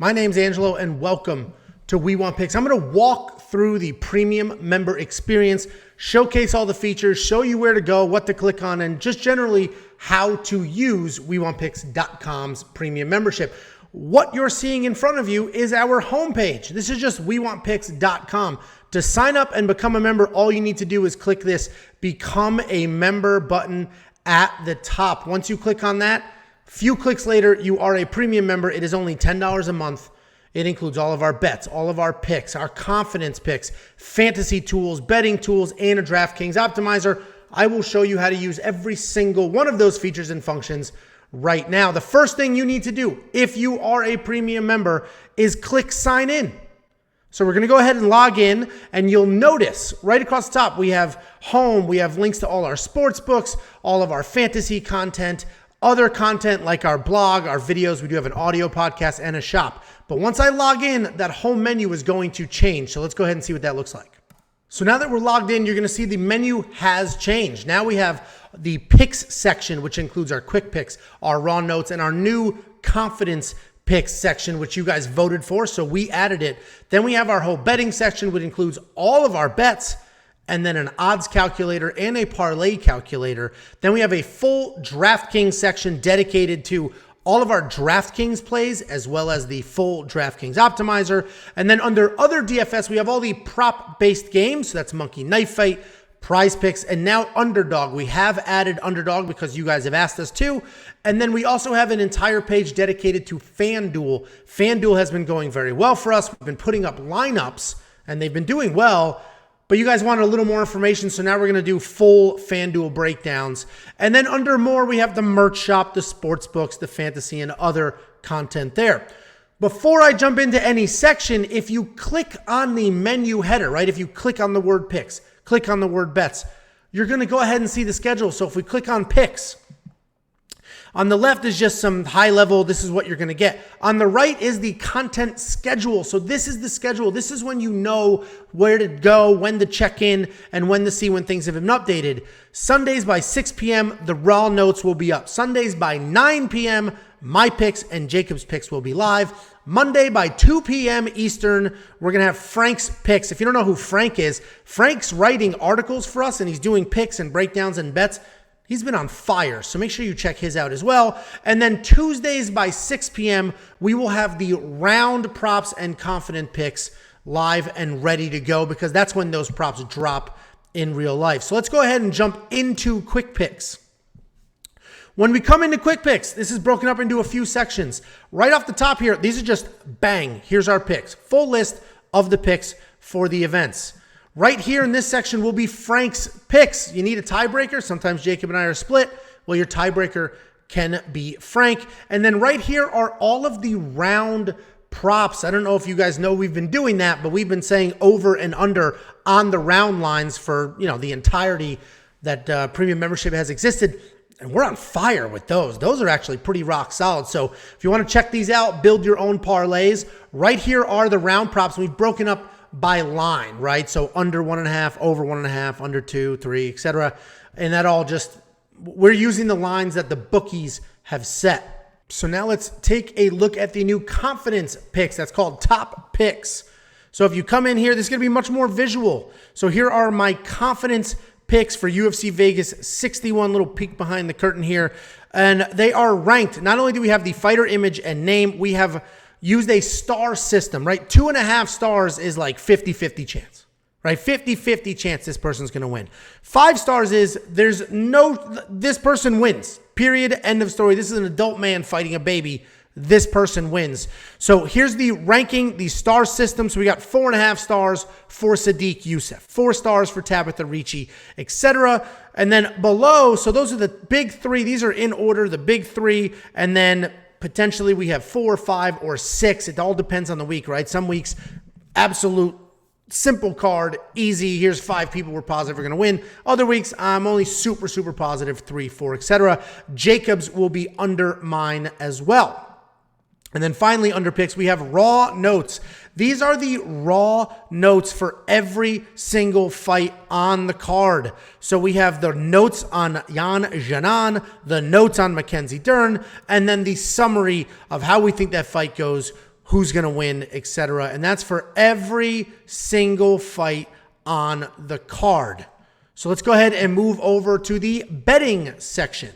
My name's Angelo and welcome to We Want Picks. I'm going to walk through the premium member experience, showcase all the features, show you where to go, what to click on, and just generally how to use WeWantPicks.com's premium membership. What you're seeing in front of you is our homepage. This is just WeWantPicks.com. To sign up and become a member, all you need to do is click this Become a Member button at the top. Once you click on that, few clicks later, you are a premium member. It is only $10 a month. It includes all of our bets, all of our picks, our confidence picks, fantasy tools, betting tools, and a DraftKings Optimizer. I will show you how to use every single one of those features and functions right now. The first thing you need to do if you are a premium member is click sign in. So we're going to go ahead and log in, and you'll notice right across the top, we have home, we have links to all our sports books, all of our fantasy content, other content like our blog, our videos. We do have an audio podcast and a shop. But once I log in, that home menu is going to change. So let's go ahead and see what that looks like. So now that we're logged in, you're going to see the menu has changed. Now we have the picks section, which includes our quick picks, our raw notes, and our new confidence picks section, which you guys voted for. So we added it. Then we have our whole betting section, which includes all of our bets, and then an odds calculator and a parlay calculator. Then we have a full DraftKings section dedicated to all of our DraftKings plays, as well as the full DraftKings Optimizer. And then under other DFS, we have all the prop-based games. So that's Monkey Knife Fight, Prize Picks, and now Underdog. We have added Underdog because you guys have asked us to. And then we also have an entire page dedicated to FanDuel. FanDuel has been going very well for us. We've been putting up lineups, and they've been doing well. But you guys wanted a little more information, so now we're going to do full FanDuel breakdowns. And then under more, we have the merch shop, the sports books, the fantasy, and other content there. Before I jump into any section, if you click on the menu header, right, if you click on the word picks, click on the word bets, you're going to go ahead and see the schedule. So if we click on picks, on the left is just some high level, this is what you're going to get. On the right is the content schedule. So this is the schedule. This is when you know where to go, when to check in, and when to see when things have been updated. Sundays by 6 p.m., the raw notes will be up. Sundays by 9 p.m., my picks and Jacob's picks will be live. Monday by 2 p.m. Eastern, we're going to have Frank's picks. If you don't know who Frank is, Frank's writing articles for us, and he's doing picks and breakdowns and bets. He's been on fire, so make sure you check his out as well. And then Tuesdays by 6 p.m., we will have the round props and confident picks live and ready to go, because that's when those props drop in real life. So let's go ahead and jump into quick picks. When we come into quick picks, this is broken up into a few sections. Right off the top here, these are just bang. Here's our picks. Full list of the picks for the events. Right here in this section will be Frank's picks. You need a tiebreaker. Sometimes Jacob and I are split. Well, your tiebreaker can be Frank. And then right here are all of the round props. I don't know if you guys know we've been doing that, but we've been saying over and under on the round lines for, the entirety that premium membership has existed. And we're on fire with those. Those are actually pretty rock solid. So if you want to check these out, build your own parlays. Right here are the round props. We've broken up by line, right? So under 1.5, over 1.5, under 2, 3, etc. And that all just, we're using the lines that the bookies have set. So now let's take a look at the new confidence picks. That's called top picks. So if you come in here, this is going to be much more visual. So here are my confidence picks for UFC Vegas 61, little peek behind the curtain here. And they are ranked. Not only do we have the fighter image and name, we have used a star system, right? 2.5 stars is like 50-50 chance, right? 50-50 chance this person's going to win. 5 stars is this person wins, period, end of story. This is an adult man fighting a baby. This person wins. So here's the ranking, the star system. So we got 4.5 stars for Sadiq Youssef, 4 stars for Tabitha Ricci, etc. And then below, so those are the big 3. These are in order, the big 3. And then potentially we have 4, 5, or 6. It all depends on the week, right? Some weeks, absolute simple card, easy. Here's 5 people we're positive are going to win. Other weeks, I'm only super, super positive, 3, 4, etc. Jacobs will be under mine as well. And then finally, under picks, we have raw notes. These are the raw notes for every single fight on the card. So we have the notes on Yan Xiaonan, the notes on Mackenzie Dern, and then the summary of how we think that fight goes who's going to win, etc. And that's for every single fight on the card. So let's go ahead and move over to the betting section.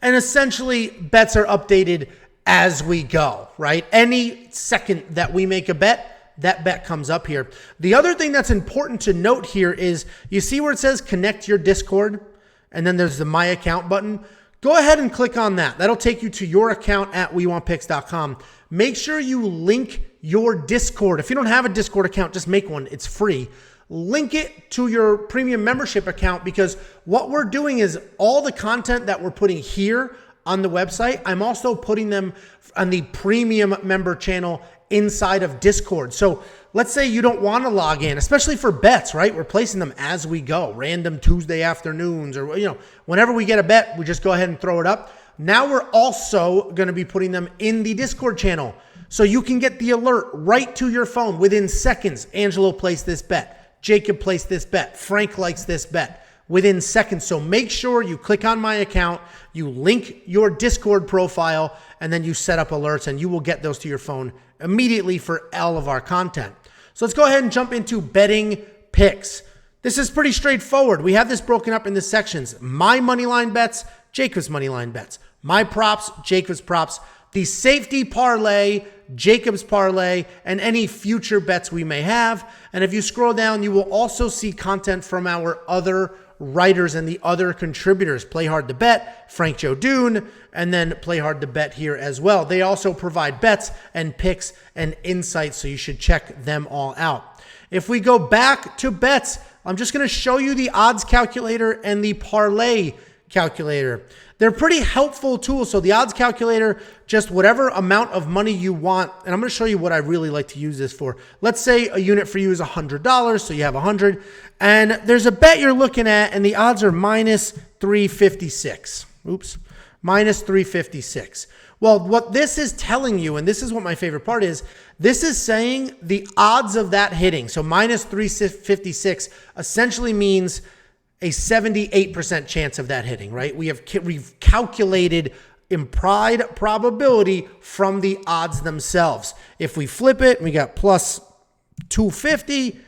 And essentially, bets are updated as we go, right? Any second that we make a bet, that bet comes up here. The other thing that's important to note here is, you see where it says connect your Discord? And then there's the My Account button. Go ahead and click on that. That'll take you to your account at WeWantPicks.com. Make sure you link your Discord. If you don't have a Discord account, just make one. It's free. Link it to your premium membership account, because what we're doing is all the content that we're putting here on the website, I'm also putting them on the premium member channel inside of Discord. So let's say you don't want to log in, especially for bets, right? We're placing them as we go, random Tuesday afternoons, or whenever we get a bet, we just go ahead and throw it up. Now we're also going to be putting them in the Discord channel, so you can get the alert right to your phone within seconds. Angelo placed this bet. Jacob placed this bet. Frank likes this bet, within seconds. So make sure you click on My Account, you link your Discord profile, and then you set up alerts, and you will get those to your phone immediately for all of our content. So let's go ahead and jump into betting picks. This is pretty straightforward. We have this broken up into sections. My moneyline bets, Jacob's moneyline bets. My props, Jacob's props. The safety parlay, Jacob's parlay, and any future bets we may have. And if you scroll down, you will also see content from our other writers and the other contributors. Play Hard to Bet, Frank Joe Dune, and then Play Hard to Bet here as well. They also provide bets and picks and insights, so you should check them all out. If we go back to bets, I'm just going to show you the odds calculator and the parlay calculator. They're pretty helpful tools. So the odds calculator, just whatever amount of money you want. And I'm going to show you what I really like to use this for. Let's say a unit for you is $100. So you have 100, and there's a bet you're looking at, and the odds are minus 356. Oops, minus 356. Well, what this is telling you, and this is what my favorite part is, this is saying the odds of that hitting. So minus 356 essentially means a 78% chance of that hitting, right? We've calculated implied probability from the odds themselves. If we flip it, we got plus 250.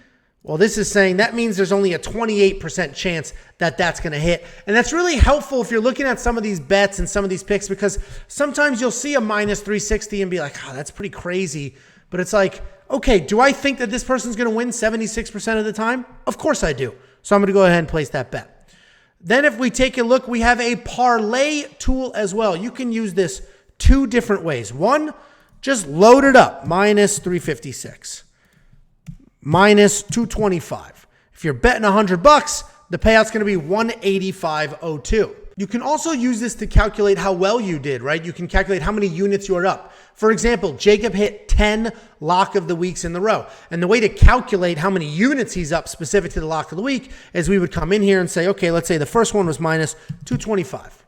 Well, this is saying that means there's only a 28% chance that that's going to hit. And that's really helpful if you're looking at some of these bets and some of these picks, because sometimes you'll see a minus 360 and be like, oh, that's pretty crazy. But it's like, okay, do I think that this person's going to win 76% of the time? Of course I do. So I'm going to go ahead and place that bet. Then if we take a look, we have a parlay tool as well. You can use this two different ways. One, just load it up, minus 356, minus 225. If you're betting $100, the payout's going to be 185.02. You can also use this to calculate how well you did, right? You can calculate how many units you're up. For example, Jacob hit 10 lock of the weeks in the row. And the way to calculate how many units he's up specific to the lock of the week is we would come in here and say, okay, let's say the first one was minus 225.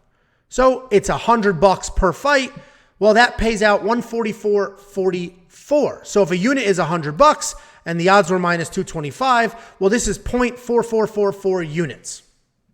So it's $100 per fight. Well, that pays out 144.44. So if a unit is $100 and the odds were minus 225, well, this is 0.4444 units.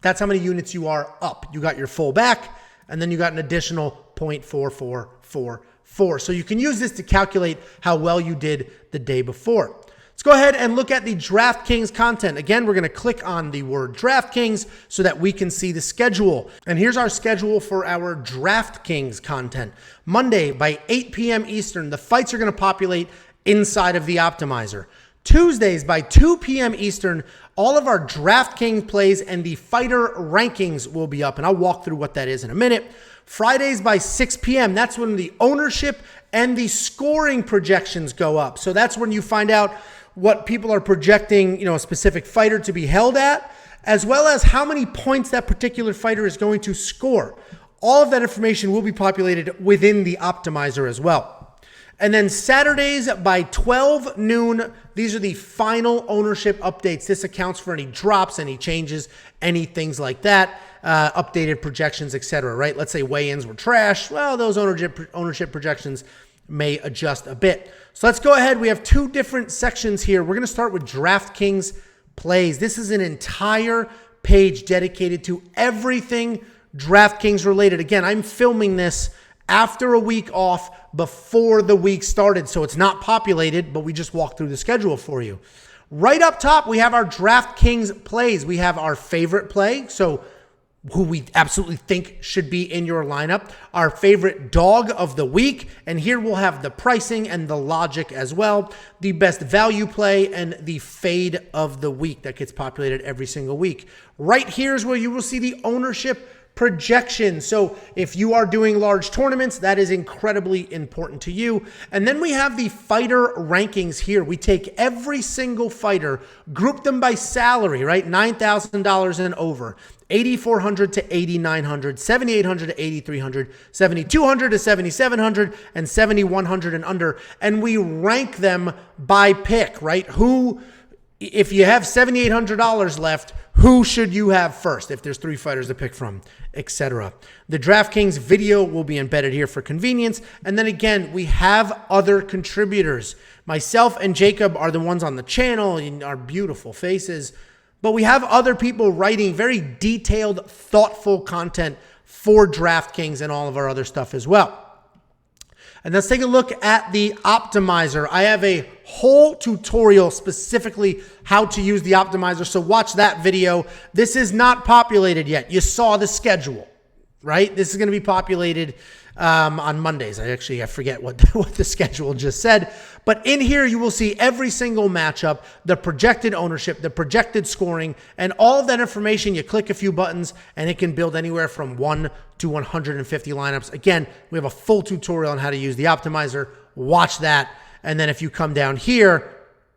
That's how many units you are up. You got your full back, and then you got an additional 0.4444. So you can use this to calculate how well you did the day before. Let's go ahead and look at the DraftKings content. Again, we're going to click on the word DraftKings so that we can see the schedule. And here's our schedule for our DraftKings content. Monday by 8 p.m. Eastern, the fights are going to populate inside of the Optimizer. Tuesdays by 2 p.m. Eastern, all of our DraftKings plays and the fighter rankings will be up, and I'll walk through what that is in a minute. Fridays by 6 p.m., that's when the ownership and the scoring projections go up. So that's when you find out what people are projecting, a specific fighter to be held at, as well as how many points that particular fighter is going to score. All of that information will be populated within the Optimizer as well. And then Saturdays by 12 noon, these are the final ownership updates. This accounts for any drops, any changes, any things like that, updated projections, etc. Right? Let's say weigh-ins were trash. Well, those ownership projections may adjust a bit. So let's go ahead. We have two different sections here. We're going to start with DraftKings Plays. This is an entire page dedicated to everything DraftKings related. Again, I'm filming this after a week off before the week started. So it's not populated, but we just walked through the schedule for you. Right up top, we have our DraftKings Plays. We have our favorite play, so who we absolutely think should be in your lineup, our favorite dog of the week, and here we'll have the pricing and the logic as well, the best value play, and the fade of the week that gets populated every single week. Right here is where you will see the ownership projection. So if you are doing large tournaments, that is incredibly important to you. And then we have the fighter rankings here. We take every single fighter, group them by salary, right? $9,000 and over, 8,400 to 8,900, 7,800 to 8,300, 7,200 to 7,700, and 7,100 and under. And we rank them by pick, right? Who, if you have $7,800 left, who should you have first if there's 3 fighters to pick from, etc. The DraftKings video will be embedded here for convenience. And then again, we have other contributors. Myself and Jacob are the ones on the channel in our beautiful faces, but we have other people writing very detailed, thoughtful content for DraftKings and all of our other stuff as well. And let's take a look at the Optimizer. I have a whole tutorial specifically how to use the Optimizer, so watch that video. This is not populated yet. You saw the schedule, right? This is going to be populated on Mondays. I forget what the schedule just said. But in here, you will see every single matchup, the projected ownership, the projected scoring, and all of that information. You click a few buttons, and it can build anywhere from 1 to 150 lineups. Again, we have a full tutorial on how to use the Optimizer. Watch that. And then if you come down here,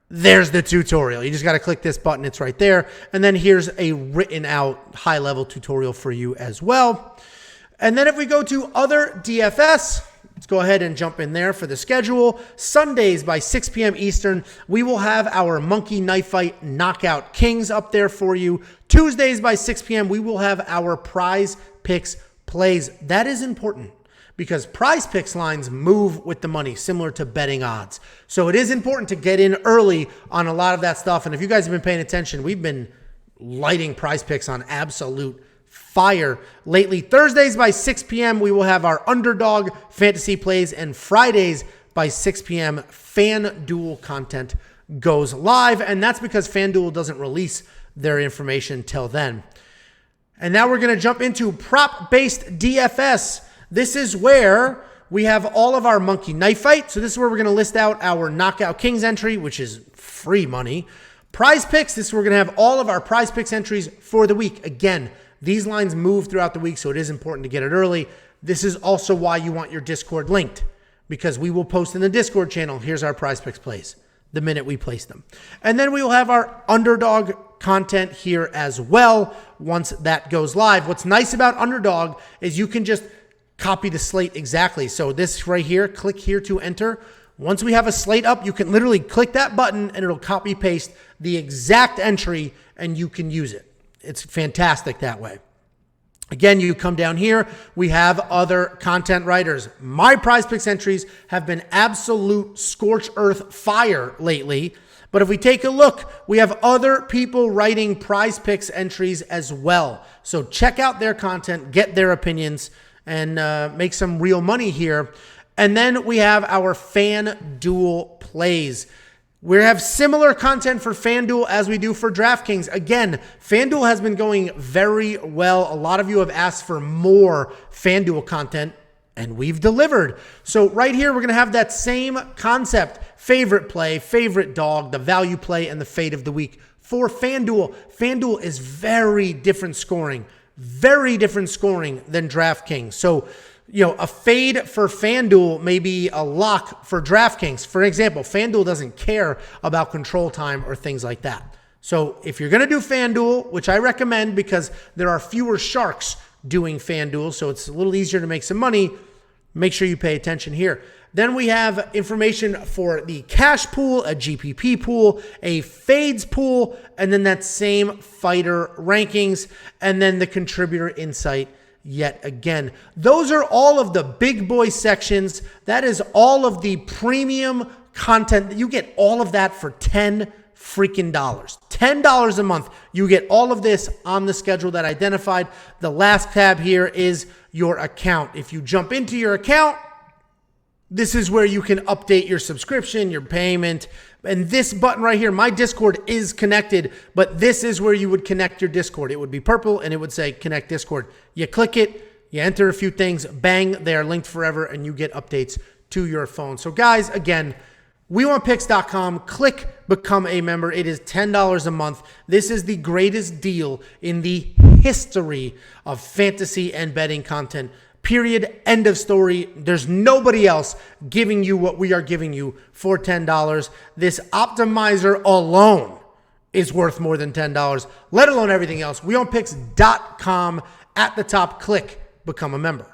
there's the tutorial. You just got to click this button. It's right there. And then here's a written out high-level tutorial for you as well. And then if we go to other DFS, let's go ahead and jump in there for the schedule. Sundays by 6 p.m. Eastern, we will have our Monkey Knife Fight Knockout Kings up there for you. Tuesdays by 6 p.m., we will have our Prize Picks Plays. That is important because Prize Picks lines move with the money, similar to betting odds. So it is important to get in early on a lot of that stuff. And if you guys have been paying attention, we've been lighting Prize Picks on absolute fire lately. Thursdays by 6 p.m. we will have our Underdog Fantasy Plays, and Fridays by 6 p.m. FanDuel content goes live, and that's because FanDuel doesn't release their information till then. And now we're going to jump into prop-based DFS. This is where we have all of our Monkey Knife Fight. So this is where we're going to list out our Knockout Kings entry, which is free money. Prize Picks, this is where we're going to have all of our Prize Picks entries for the week. Again, these lines move throughout the week, so it is important to get it early. This is also why you want your Discord linked, because we will post in the Discord channel, here's our Prize Picks plays, the minute we place them. And then we will have our Underdog content here as well once that goes live. What's nice about Underdog is you can just copy the slate exactly. So this right here, click here to enter. Once we have a slate up, you can literally click that button and it'll copy paste the exact entry and you can use it. It's fantastic that way. Again, you come down here, we have other content writers. My Prize Picks entries have been absolute scorched earth fire lately. But if we take a look, we have other people writing Prize Picks entries as well. So check out their content, get their opinions, and make some real money here. And then we have our FanDuel plays. We have similar content for FanDuel as we do for DraftKings. Again, FanDuel has been going very well. A lot of you have asked for more FanDuel content, and we've delivered. So right here, we're going to have that same concept. Favorite play, favorite dog, the value play, and the fade of the week. For FanDuel, FanDuel is very different scoring than DraftKings. So, you know, a fade for FanDuel may be a lock for DraftKings. For example, FanDuel doesn't care about control time or things like that. So if you're going to do FanDuel, which I recommend because there are fewer sharks doing FanDuel, so it's a little easier to make some money, make sure you pay attention here. Then we have information for the cash pool, a GPP pool, a fades pool, and then that same fighter rankings, and then the contributor insight yet again. Those are all of the big boy sections. That is all of the premium content. You get all of that for $10 freaking dollars. $10 $10 a month, you get all of this on the schedule that I identified. The last tab here is your account. If you jump into your account, this is where you can update your subscription, your payment, and this button right here, my Discord is connected, but this is where you would connect your Discord. It would be purple and it would say connect Discord. You click it, you enter a few things, bang, they are linked forever and you get updates to your phone. So guys, again, WeWantPicks.com, click become a member. It is $10 a month. This is the greatest deal in the history of fantasy and betting content. Period. End of story. There's nobody else giving you what we are giving you for $10. This optimizer alone is worth more than $10, let alone everything else. WeWantPicks.com. At the top, click become a member.